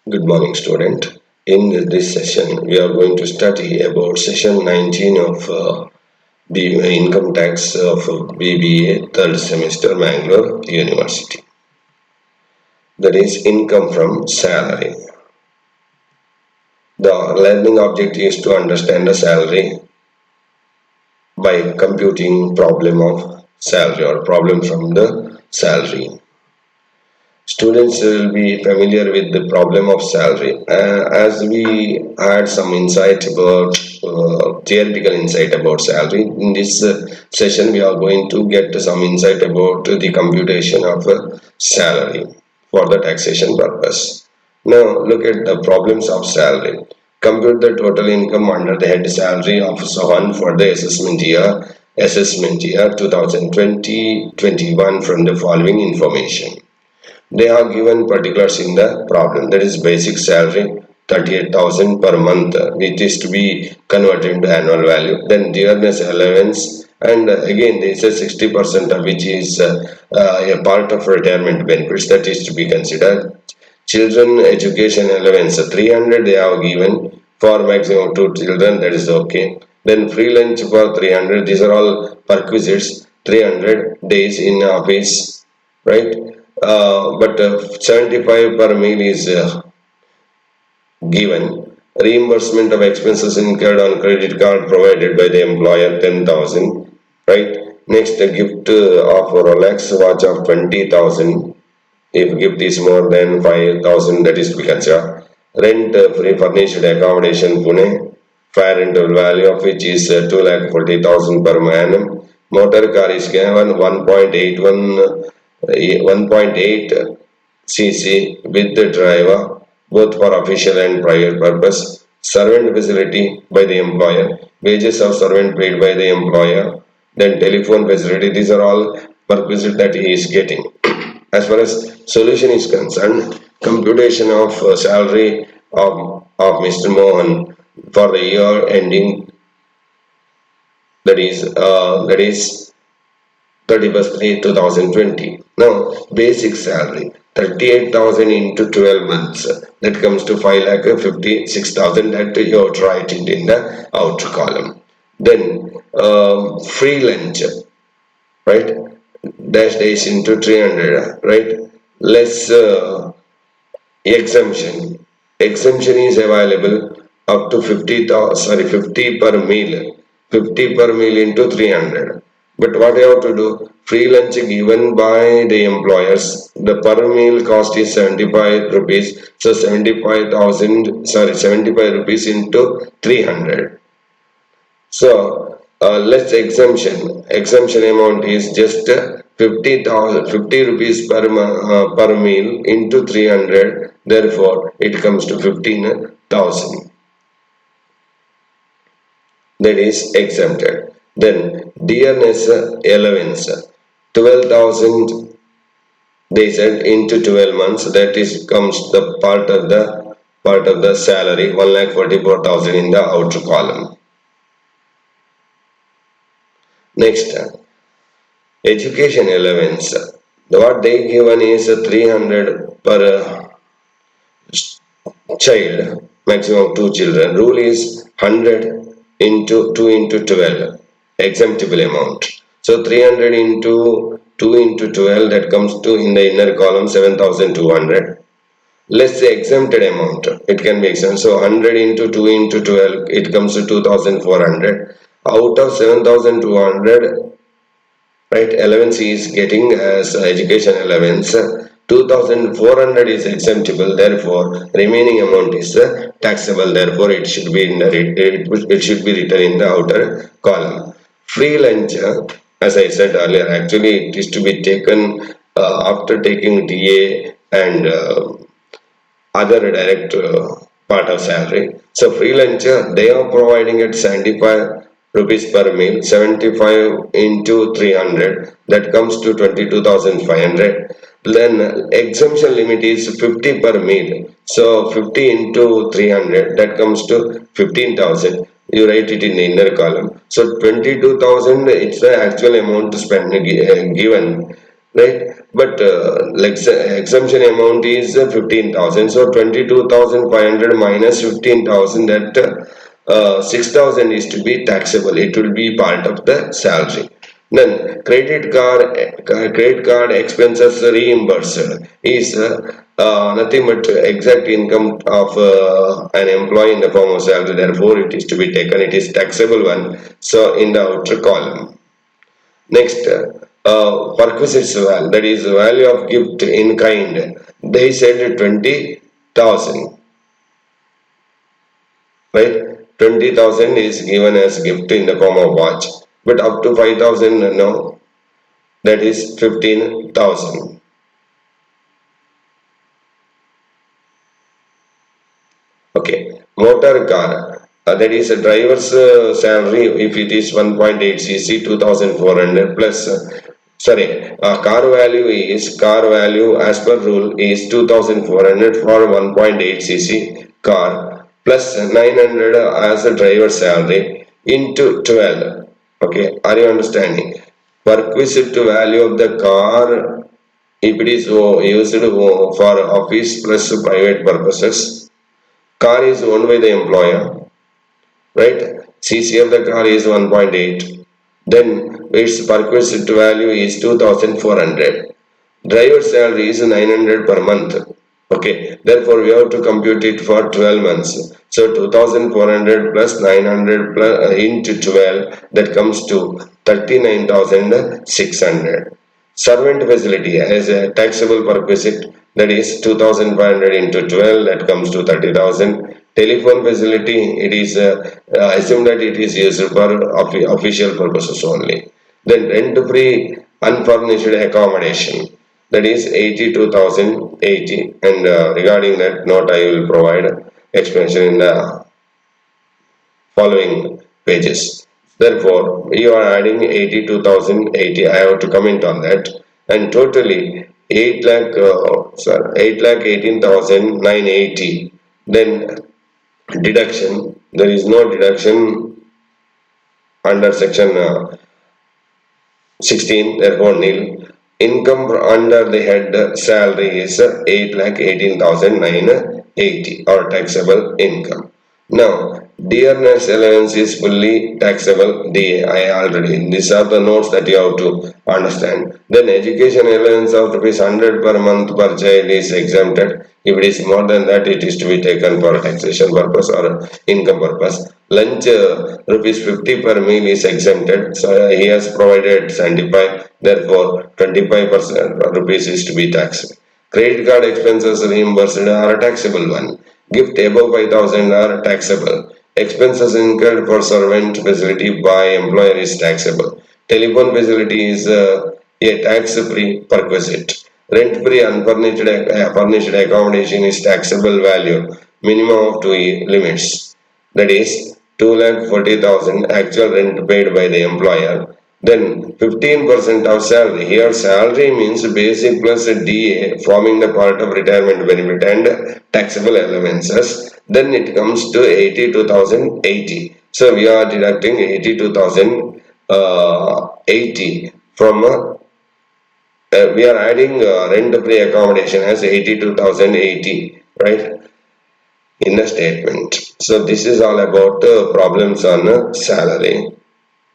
Good morning, student. In this session, we are going to study about session 19 of income tax of BBA third semester, Mangalore University. That is income from salary. The learning objective is to understand the salary by computing problem of salary or problem from the salary. Students will be familiar with the problem of salary. As we had some insight about theoretical insight about salary, in this session we are going to get some insight about the computation of salary for the taxation purpose. Now look at the problems of salary. Compute the total income under the head salary of someone for the assessment year 2020-21 from the following information. They are given particulars in the problem. That is basic salary 38,000 per month, which is to be converted into annual value. Then dearness allowance, and again there is a 60% of which is a part of retirement benefits that is to be considered. Children education allowance 300 they have given for maximum two children, that is okay. Then free lunch for 300, these are all perquisites, 300 days in office, right? But 75 per meal is given. Reimbursement of expenses incurred on credit card provided by the employer 10,000, right? Next, a gift of Rolex watch of 20,000. If gift is more than 5,000, that is to be considered. Rent free furnished accommodation Pune, fair rental value of which is 2,40,000 per annum. Motor car is given 1.8 cc with the driver, both for official and private purpose. Servant facility by the employer, wages of servant paid by the employer, then telephone facility. These are all purposes that he is getting. As far as solution is concerned, computation of salary of Mr. Mohan for the year ending, that is 31st May 2020. Now, basic salary 38,000 into 12 months, that comes to 5,56,000, that you have to write it in the outer column. Then free lunch, right? Dash dash into 300, right? Less exemption. Exemption is available up to 50 per meal. 50 per meal into 300. But what you have to do? Free lunch given by the employers. The per meal cost is 75 rupees. So 75 rupees into 300. So less exemption. Exemption amount is just 50 rupees per meal into 300. Therefore, it comes to 15,000. That is exempted. Then dearness allowance 12,000 they said into 12 months, that is comes the part of the salary 1,44,000 in the outer column. Next, education allowance. What they given is 300 per child, maximum two children. Rule is 100 into 2 into 12, exemptable amount. So 300 into 2 into 12, that comes to in the inner column 7,200. Let's say exempted amount, it can be exempt. So 100 into 2 into 12, it comes to 2,400. Out of 7,200, right, allowance is getting as education allowance, 2,400 is exemptable, therefore remaining amount is taxable, therefore it should be in the it should be written in the outer column. Free lunch, as I said earlier, actually it is to be taken after taking DA and other direct part of salary. So free lunch, they are providing at 75 rupees per meal, 75 into 300, that comes to 22,500. Then exemption limit is 50 per meal. So 50 into 300, that comes to 15,000. You write it in the inner column. So 22,000, it's the actual amount to spend given. right? But exemption amount is 15,000. So 22,500 minus 15,000, that 6,000 is to be taxable. It will be part of the salary. Then credit card expenses reimbursed is nothing but exact income of an employee in the form of salary. Therefore, it is to be taken. It is taxable one. So in the outer column. Next, perquisites value, that is value of gift in kind. They said 20,000, right? 20,000 is given as gift in the form of watch, but up to 5,000, no, that is 15,000. Okay, motor car, that is a driver's salary if it is 1.8 cc 2400 plus. Sorry, car value as per rule is 2400 for 1.8 cc car plus 900 as a driver's salary into 12. Okay, are you understanding? Perquisite value of the car if it is used for office plus private purposes. Car is owned by the employer, right? CC of the car is 1.8. Then its perquisite value is 2,400. Driver salary is 900 per month. Okay, therefore we have to compute it for 12 months. So 2,400 plus 900 plus, into 12, that comes to 39,600. Servant facility as a taxable perquisite, that is 2,500 into 12, that comes to 30,000. Telephone facility, it is assumed that it is used for official purposes only. Then rent free unfurnished accommodation, that is 82,080, and regarding that note I will provide explanation in the following pages. Therefore, you are adding 82,080. I have to comment on that. And totally 8 lakh 18,980. Then deduction. There is no deduction under section 16, therefore nil. Income under the head salary is 8 lakh 18,980 or taxable income. Now, dearness allowance is fully taxable DA. I already. These are the notes that you have to understand. Then education allowance of rupees 100 per month per child is exempted. If it is more than that, it is to be taken for taxation purpose or income purpose. Lunch rupees 50 per meal is exempted. So he has provided 75. Therefore, 25% rupees is to be taxed. Credit card expenses reimbursed are a taxable one. Gift above 5,000 are taxable. Expenses incurred for servant facility by employer is taxable. Telephone facility is a tax-free perquisite. Rent-free furnished accommodation is taxable value, minimum of two limits. That is 2,40,000 actual rent paid by the employer. Then 15% of salary. Here salary means basic plus DA forming the part of retirement benefit and taxable allowances. Then it comes to 82,080. So we are deducting 82,080 from we are adding rent-free accommodation as 82,080, right, in the statement. So this is all about problems on salary.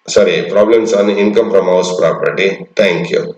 Sorry, problems on income from house property. Thank you.